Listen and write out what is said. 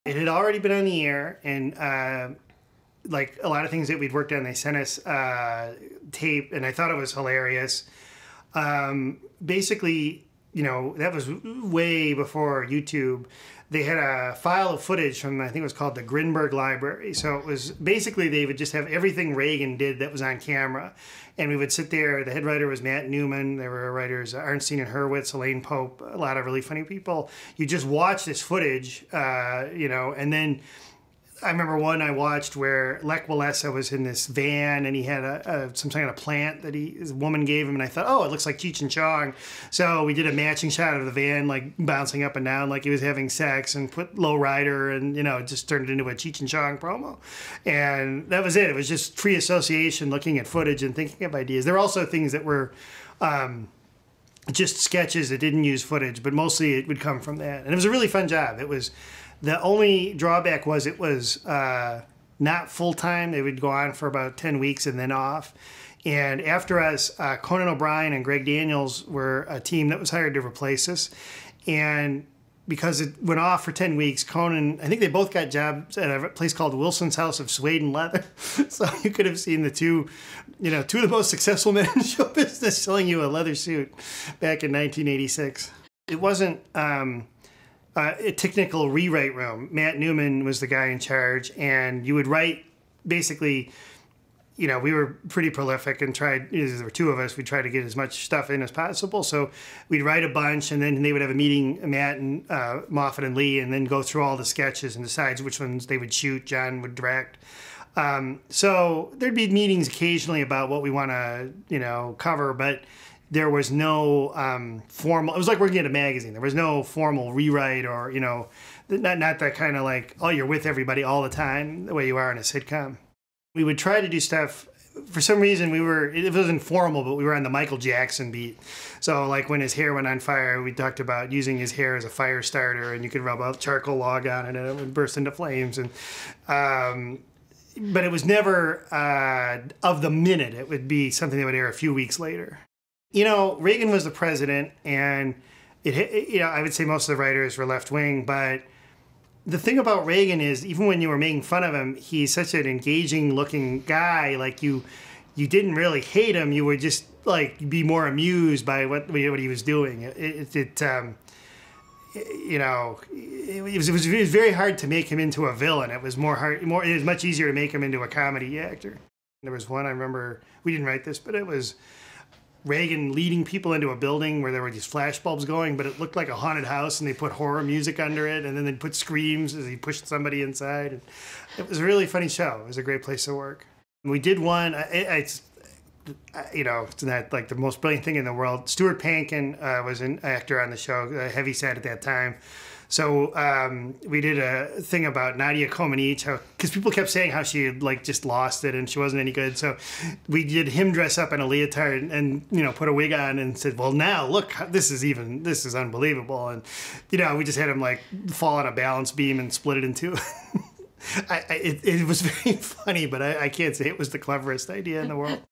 It had already been on the air, and like a lot of things that we'd worked on, they sent us tape, and I thought it was hilarious. Basically, you know, that was way before YouTube. They had a file of footage from, I think it was called the Grinberg Library. So it was basically they would just have everything Reagan did that was on camera. And we would sit there. The head writer was Matt Newman. There were writers Arnstein and Hurwitz, Elaine Pope, a lot of really funny people. You just watch this footage, you know, and then I remember one I watched where Lech Walesa was in this van and he had some kind of plant that his woman gave him, and I thought, oh, it looks like Cheech and Chong. So we did a matching shot of the van like bouncing up and down like he was having sex, and put Low Rider, and you know, it just turned it into a Cheech and Chong promo. And that was it. It was just free association, looking at footage and thinking of ideas. There were also things that were just sketches that didn't use footage, but mostly it would come from that. And it was a really fun job. It was. The only drawback was it was not full-time. They would go on for about 10 weeks and then off. And after us, Conan O'Brien and Greg Daniels were a team that was hired to replace us. And because it went off for 10 weeks, Conan, I think they both got jobs at a place called Wilson's House of Suede and Leather. So you could have seen the two of the most successful men in show business selling you a leather suit back in 1986. It wasn't... a technical rewrite room. Matt Newman was the guy in charge, and you would write, basically, you know, we were pretty prolific and tried, there were two of us, we'd try to get as much stuff in as possible. So we'd write a bunch, and then they would have a meeting, Matt and Moffat and Lee, and then go through all the sketches and decide which ones they would shoot. John would direct. So there'd be meetings occasionally about what we want to, you know, cover, but there was no formal, it was like working at a magazine. There was no formal rewrite or, you know, not that kind of like, oh, you're with everybody all the time, the way you are in a sitcom. We would try to do stuff, for some reason it wasn't formal, but we were on the Michael Jackson beat. So like when his hair went on fire, we talked about using his hair as a fire starter, and you could rub a charcoal log on it and it would burst into flames. And but it was never of the minute. It would be something that would air a few weeks later. You know, Reagan was the president, and you know, I would say most of the writers were left-wing, but the thing about Reagan is, even when you were making fun of him, he's such an engaging-looking guy. Like, you didn't really hate him. You would just, like, be more amused by what he was doing. You know, it was very hard to make him into a villain. It was it was much easier to make him into a comedy actor. There was one, I remember, we didn't write this, but it was Reagan leading people into a building where there were these flash bulbs going, but it looked like a haunted house, and they put horror music under it, and then they'd put screams as he pushed somebody inside. And it was a really funny show. It was a great place to work. And we did one, you know, it's not like the most brilliant thing in the world. Stuart Pankin was an actor on the show, heavyset at that time. So we did a thing about Nadia Comaneci, because people kept saying how she had like just lost it and she wasn't any good. So we did him dress up in a leotard and you know, put a wig on and said, well, now look, this is unbelievable. And you know, we just had him like fall on a balance beam and split it in two. It was very funny, but I can't say it was the cleverest idea in the world.